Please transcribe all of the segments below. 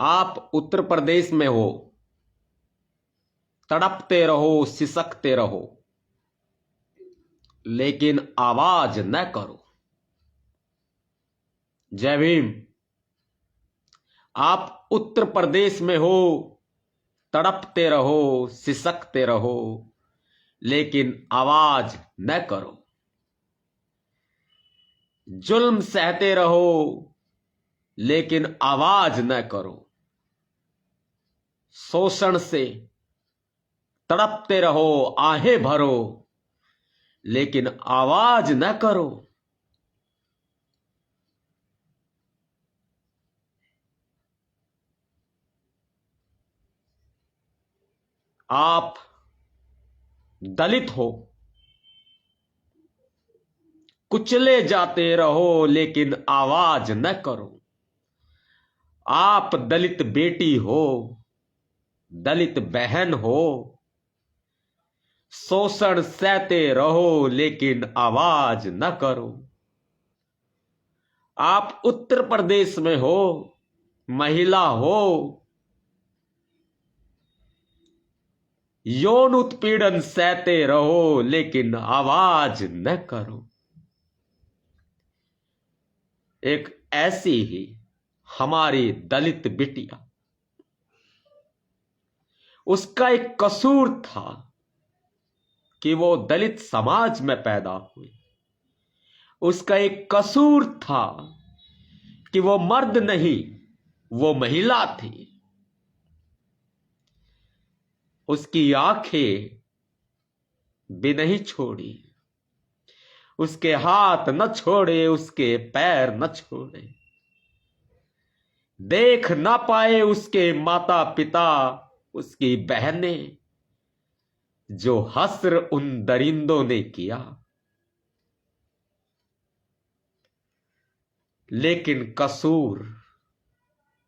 आप उत्तर प्रदेश में हो, तड़पते रहो, सिसकते रहो, लेकिन आवाज न करो। जय भीम। आप उत्तर प्रदेश में हो, तड़पते रहो, सिसकते रहो, लेकिन आवाज न करो। जुल्म सहते रहो, लेकिन आवाज न करो। शोषण से तड़पते रहो, आहें भरो, लेकिन आवाज न करो। आप दलित हो, कुचले जाते रहो, लेकिन आवाज न करो। आप दलित बेटी हो, दलित बहन हो, शोषण सहते रहो, लेकिन आवाज न करो। आप उत्तर प्रदेश में हो, महिला हो, यौन उत्पीड़न सहते रहो, लेकिन आवाज न करो। एक ऐसी ही हमारी दलित बिटिया, उसका एक कसूर था कि वो दलित समाज में पैदा हुई। उसका एक कसूर था कि वो मर्द नहीं, वो महिला थी। उसकी आंखें भी नहीं छोड़ी, उसके हाथ न छोड़े, उसके पैर न छोड़े। देख ना पाए उसके माता पिता, उसकी बहनें, जो हस्र उन दरिंदों ने किया। लेकिन कसूर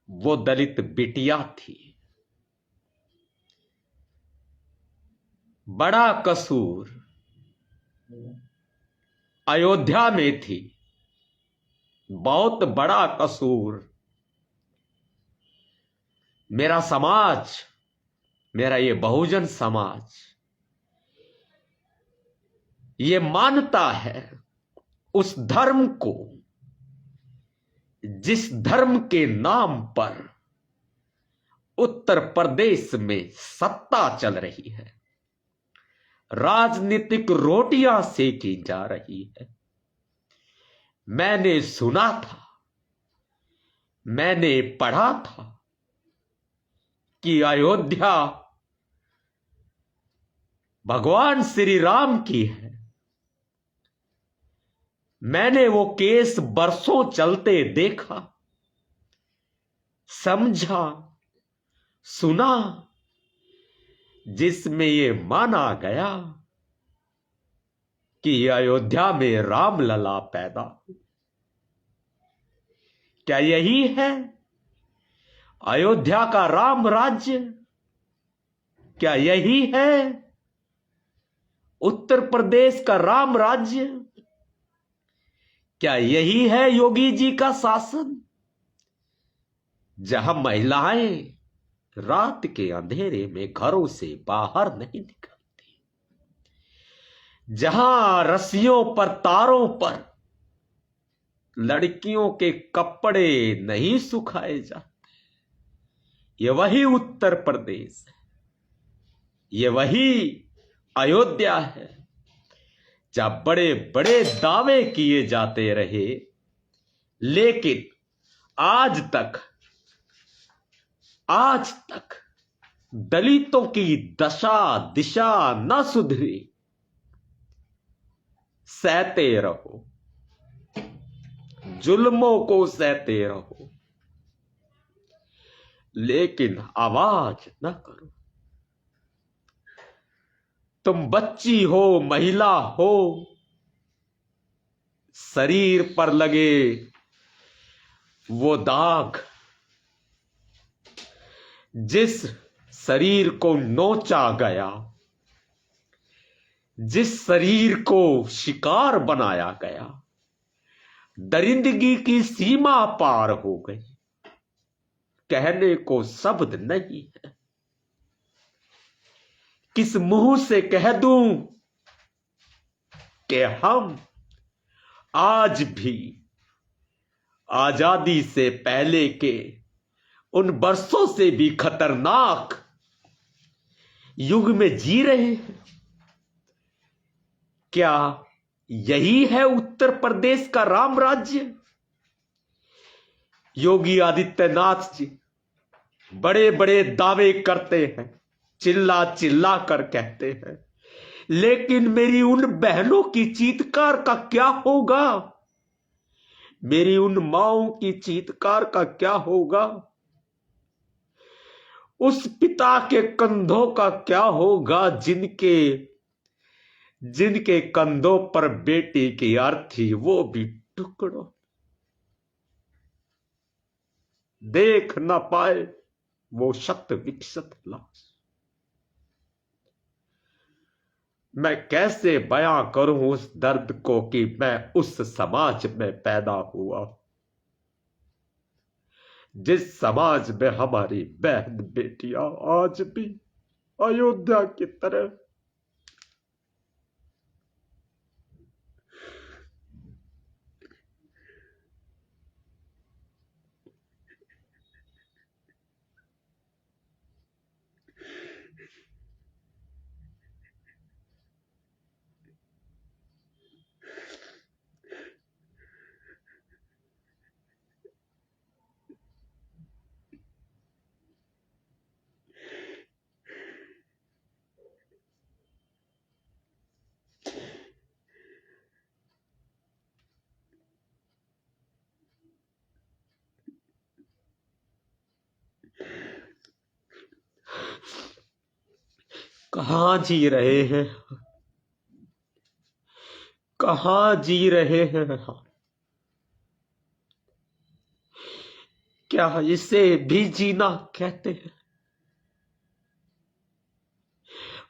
वो दलित बिटिया थी। बड़ा कसूर अयोध्या में थी, बहुत बड़ा कसूर मेरा समाज, मेरा ये बहुजन समाज ये मानता है उस धर्म को जिस धर्म के नाम पर उत्तर प्रदेश में सत्ता चल रही है, राजनीतिक रोटियां सेकी जा रही है। मैंने सुना था, मैंने पढ़ा था कि अयोध्या भगवान श्री राम की है। मैंने वो केस बरसों चलते देखा, समझा, सुना, जिसमें ये माना गया कि अयोध्या में रामलला पैदा हुई। क्या यही है अयोध्या का राम राज्य? क्या यही है उत्तर प्रदेश का राम राज्य? क्या यही है योगी जी का शासन, जहां महिलाएं रात के अंधेरे में घरों से बाहर नहीं निकलती, जहां रस्सियों पर, तारों पर लड़कियों के कपड़े नहीं सुखाए जाते? ये वही उत्तर प्रदेश है, ये वही अयोध्या है जहां बड़े बड़े दावे किए जाते रहे, लेकिन आज तक दलितों की दशा दिशा न सुधरी। सहते रहो, जुल्मों को सहते रहो, लेकिन आवाज न करो। तुम बच्ची हो, महिला हो, शरीर पर लगे वो दाग, जिस शरीर को नोचा गया, जिस शरीर को शिकार बनाया गया, दरिंदगी की सीमा पार हो गई। कहने को शब्द नहीं है। किस मुंह से कह दूं कि हम आज भी आजादी से पहले के उन वर्षों से भी खतरनाक युग में जी रहे हैं। क्या यही है उत्तर प्रदेश का राम राज्य? योगी आदित्यनाथ जी बड़े बड़े दावे करते हैं, चिल्ला चिल्ला कर कहते हैं, लेकिन मेरी उन बहनों की चीत्कार का क्या होगा? मेरी उन माओं की चीत्कार का क्या होगा? उस पिता के कंधों का क्या होगा जिनके कंधों पर बेटी की अर्थी, वो भी टुकड़ों, देख ना पाए वो शत विकसित लाश। मैं कैसे बयां करूं उस दर्द को कि मैं उस समाज में पैदा हुआ, जिस समाज में हमारी बहन बेटियां आज भी अयोध्या की तरह कहां जी रहे हैं, कहां जी रहे हैं। क्या इसे भी जीना कहते हैं?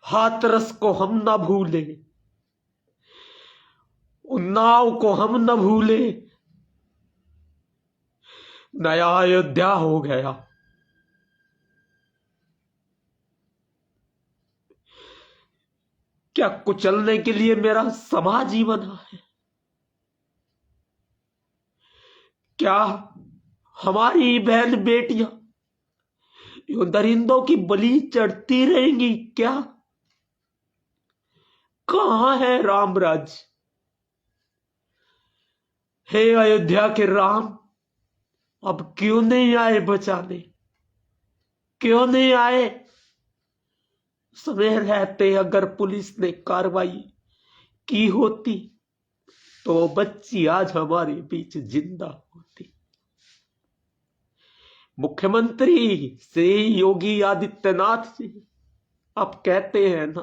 हाथरस को हम न भूले, उन्नाव को हम न भूले, नया अयोध्या हो गया। क्या कुचलने के लिए मेरा समाज ही बना है? क्या हमारी बहन बेटियां यूं दरिंदों की बलि चढ़ती रहेंगी क्या? कहां है राम राज्य? हे अयोध्या के राम, अब क्यों नहीं आए बचाने? क्यों नहीं आए? समय रहते अगर पुलिस ने कार्रवाई की होती तो वो बच्ची आज हमारे बीच जिंदा होती। मुख्यमंत्री श्री योगी आदित्यनाथ जी, आप कहते हैं ना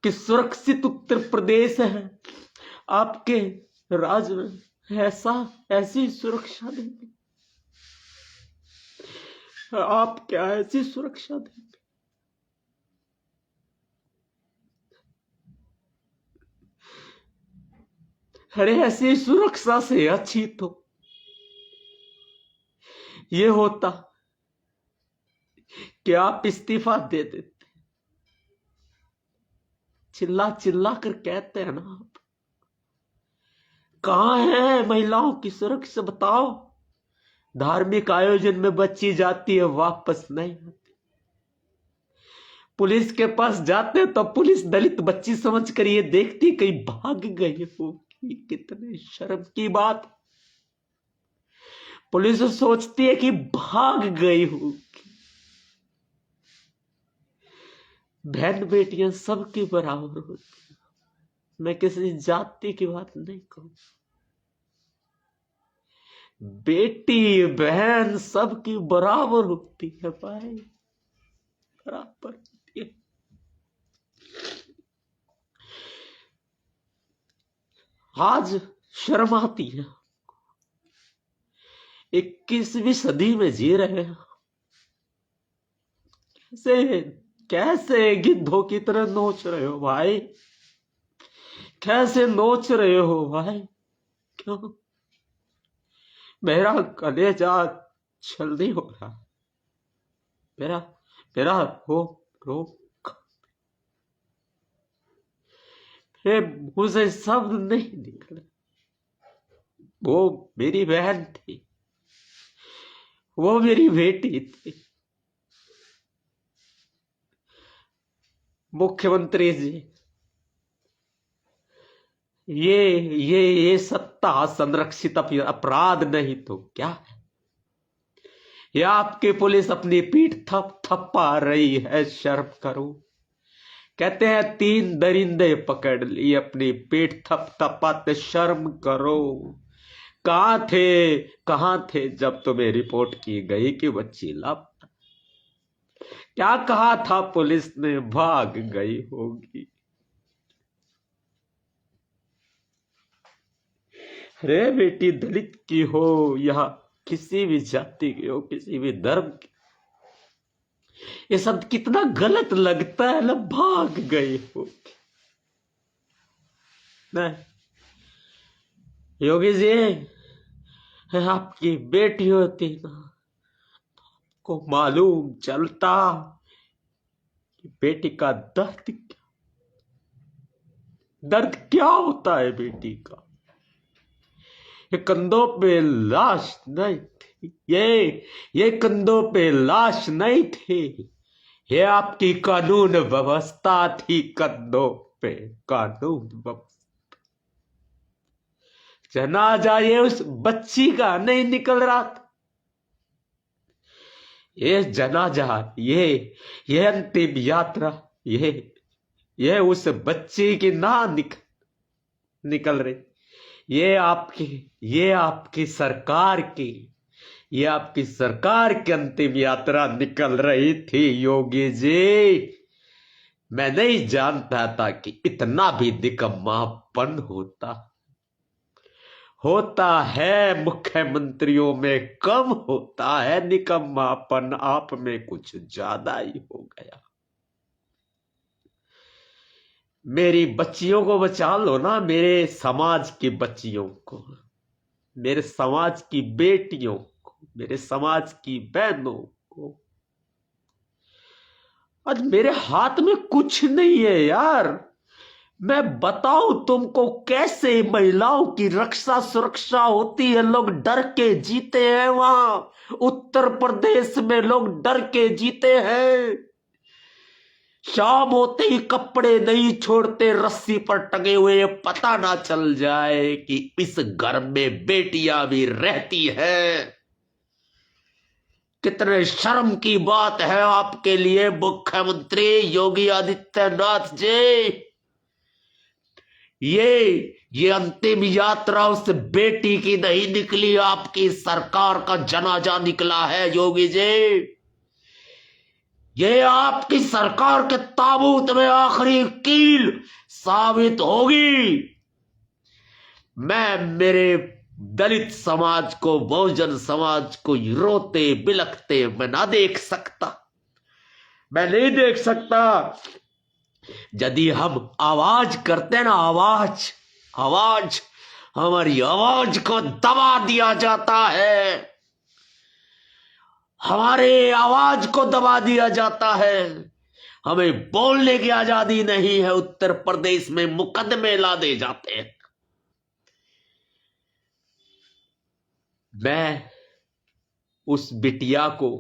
कि सुरक्षित उत्तर प्रदेश है, आपके राज्य में ऐसी सुरक्षा देंगे? आप क्या ऐसी सुरक्षा देंगे? अरे ऐसी सुरक्षा से अच्छी तो ये होता कि आप इस्तीफा दे देते। चिल्ला चिल्ला कर कहते हैं ना आप, कहां है महिलाओं की सुरक्षा? बताओ। धार्मिक आयोजन में बच्ची जाती है, वापस नहीं आती। पुलिस के पास जाते तो पुलिस दलित बच्ची समझ कर ये देखती कहीं भाग गई होगी। कितने शर्म की बात। पुलिस सोचती है कि भाग गई होगी। बहन बेटियां सबकी बराबर होती हैं। मैं किसी जाति की बात नहीं कहूं। बेटी बहन सबकी बराबर होती है भाई, बराबर होती है। आज शर्म आती है। 21वीं सदी में जी रहे हैं। कैसे गिद्धों की तरह नोच रहे हो भाई? कैसे नोच रहे हो भाई? क्यों? मेरा कलेजा जल्दी हो रहा। मेरा मेरा रो मेरे मुंह से शब्द नहीं निकले। वो मेरी बहन थी, वो मेरी बेटी थी। मुख्यमंत्री जी, ये सत्ता संरक्षित अपराध नहीं तो क्या है? ये आपकी पुलिस अपनी पीठ थपथपा रही है, शर्म करो। कहते हैं 3 दरिंदे पकड़ ली, अपनी पीठ थपथपाते, शर्म करो। कहां थे जब तुम्हें रिपोर्ट की गई कि बच्ची लापता? क्या कहा था पुलिस ने? भाग गई होगी। अरे बेटी, दलित की हो या किसी भी जाति की हो, किसी भी धर्म की, ये सब कितना गलत लगता है ना। भाग गई होगी। नहीं योगी जी, आपकी बेटी होती ना, को मालूम चलता कि बेटी का दर्द क्या होता है बेटी का। ये कंधों पे लाश नहीं थी, ये कंधों पे लाश नहीं थी, ये आपकी कानून व्यवस्था थी कंधों पे, कानून व्यवस्था। जनाजा ये उस बच्ची का नहीं निकल रहा था। ये जनाजा, ये अंतिम यात्रा, ये उस बच्ची की ना निकल रही। ये आपकी सरकार की अंतिम यात्रा निकल रही थी योगी जी। मैं नहीं जानता था कि इतना भी निकम्मापन होता है। मुख्यमंत्रियों में कम होता है निकम्मापन, आप में कुछ ज्यादा ही हो गया। मेरी बच्चियों को बचा लो ना, मेरे समाज की बच्चियों को, मेरे समाज की बेटियों को, मेरे समाज की बहनों को। आज मेरे हाथ में कुछ नहीं है यार। मैं बताऊं तुमको कैसे महिलाओं की रक्षा सुरक्षा होती है। लोग डर के जीते हैं, वहां उत्तर प्रदेश में लोग डर के जीते हैं। शाम होते ही कपड़े नहीं छोड़ते, रस्सी पर टंगे हुए, पता ना चल जाए कि इस घर में बेटियां भी रहती हैं। कितने शर्म की बात है आपके लिए मुख्यमंत्री योगी आदित्यनाथ जी। ये अंतिम यात्रा उस बेटी की नहीं निकली, आपकी सरकार का जनाजा निकला है योगी जी। ये आपकी सरकार के ताबूत में आखिरी कील साबित होगी। मैं मेरे दलित समाज को, बहुजन समाज को रोते बिलखते मैं ना देख सकता, मैं नहीं देख सकता। यदि हम आवाज करते ना, आवाज हमारी आवाज को दबा दिया जाता है, हमारे आवाज को दबा दिया जाता है, हमें बोलने की आजादी नहीं है। उत्तर प्रदेश में मुकदमे ला दे जाते हैं। मैं उस बिटिया को,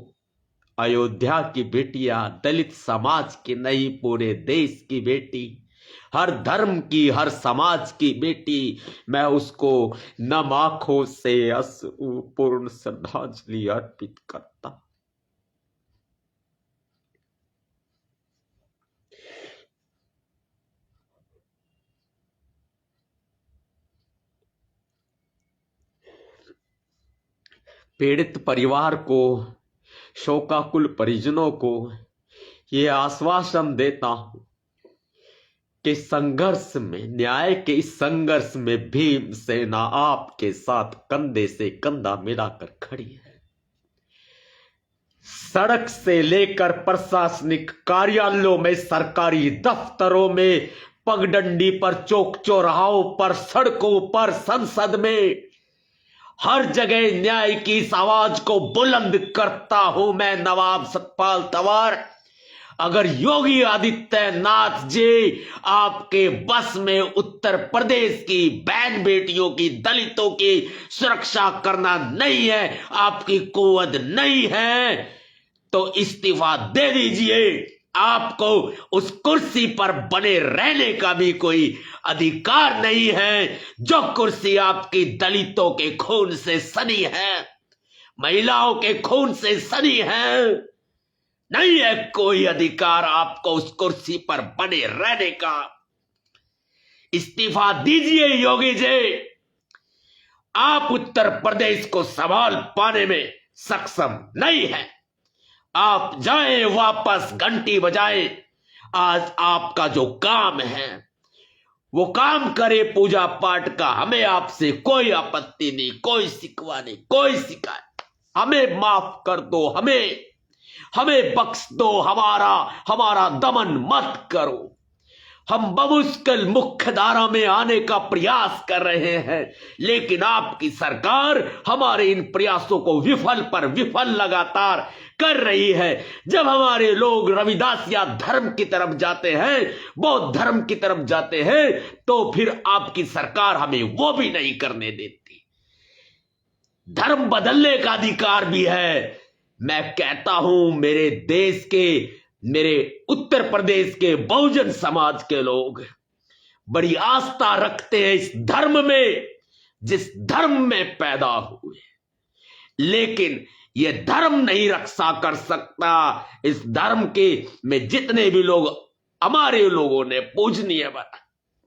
अयोध्या की बिटिया, दलित समाज की नहीं, पूरे देश की बेटी, हर धर्म की, हर समाज की बेटी, मैं उसको नम आंखों से पूर्ण श्रद्धांजलि अर्पित करता। पीड़ित परिवार को, शोकाकुल परिजनों को ये आश्वासन देता हूं कि संघर्ष में, न्याय के इस संघर्ष में भीमसेना आपके साथ कंधे से कंधा मिलाकर खड़ी है। सड़क से लेकर प्रशासनिक कार्यालयों में, सरकारी दफ्तरों में, पगडंडी पर, चौक चौराहों पर, सड़कों पर, संसद में हर जगह न्याय की इस आवाज को बुलंद करता हूं मैं, नवाब सतपाल तंवर। अगर योगी आदित्यनाथ जी आपके बस में उत्तर प्रदेश की बहन बेटियों की, दलितों की सुरक्षा करना नहीं है, आपकी कुव्वत नहीं है, तो इस्तीफा दे दीजिए। आपको उस कुर्सी पर बने रहने का भी कोई अधिकार नहीं है। जो कुर्सी आपकी दलितों के खून से सनी है, महिलाओं के खून से सनी है, नहीं है कोई अधिकार आपको उस कुर्सी पर बने रहने का। इस्तीफा दीजिए योगी जी। आप उत्तर प्रदेश को संभाल पाने में सक्षम नहीं है। आप जाएं वापस, घंटी बजाएं। आज आपका जो काम है वो काम करे पूजा पाठ का। हमें आपसे कोई आपत्ति नहीं, कोई शिकवा नहीं, कोई शिकायत। हमें माफ कर दो, हमें बख्श दो, हमारा दमन मत करो। हम बमुश्किल मुख्य धारा में आने का प्रयास कर रहे हैं, लेकिन आपकी सरकार हमारे इन प्रयासों को विफल पर विफल लगातार कर रही है। जब हमारे लोग रविदास या धर्म की तरफ जाते हैं, बौद्ध धर्म की तरफ जाते हैं, तो फिर आपकी सरकार हमें वो भी नहीं करने देती। धर्म बदलने का अधिकार भी है। मैं कहता हूं मेरे देश के, मेरे उत्तर प्रदेश के बहुजन समाज के लोग बड़ी आस्था रखते हैं इस धर्म में, जिस धर्म में पैदा हुए, लेकिन यह धर्म नहीं रक्षा कर सकता। इस धर्म के में जितने भी लोग हमारे लोगों ने पूजनीय बना,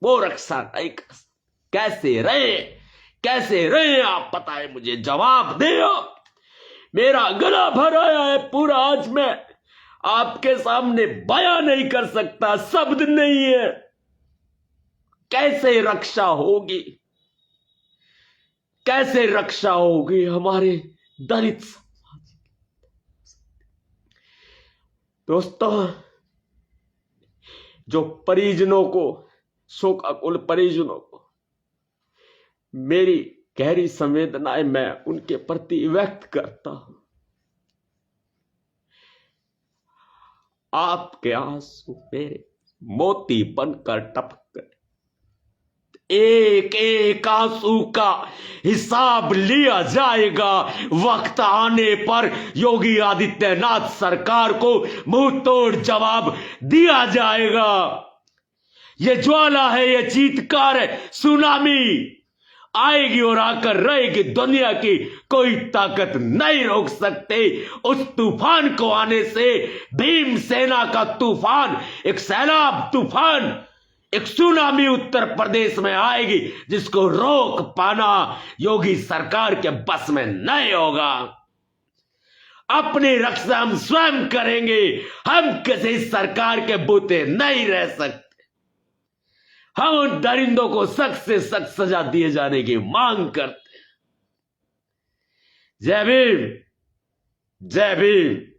वो रक्षा नहीं कर सकते। कैसे रहे आप बताएं मुझे, जवाब दे। मेरा गला भर आया है पूरा, आज मैं आपके सामने बयां नहीं कर सकता, शब्द नहीं है। कैसे रक्षा होगी, कैसे रक्षा होगी हमारे दलित समाज। दोस्तों, जो परिजनों को, शोकाकुल परिजनों को मेरी गहरी संवेदनाएं मैं उनके प्रति व्यक्त करता हूं। आपके आंसू मेरे मोती बनकर टपक गए। एक एक आंसू का हिसाब लिया जाएगा। वक्त आने पर योगी आदित्यनाथ सरकार को मुंह तोड़ जवाब दिया जाएगा। ये ज्वाला है, ये चीत्कार है, सुनामी आएगी और आकर रहेगी। दुनिया की कोई ताकत नहीं रोक सकते उस तूफान को आने से। भीम सेना का तूफान, एक सैलाब तूफान, एक सुनामी उत्तर प्रदेश में आएगी, जिसको रोक पाना योगी सरकार के बस में नहीं होगा। अपनी रक्षा हम स्वयं करेंगे। हम किसी सरकार के बूते नहीं रह सकते। हम उन दरिंदों को सख्त से सख्त सजा दिए जाने की मांग करते हैं। जय भीम, जय भीम।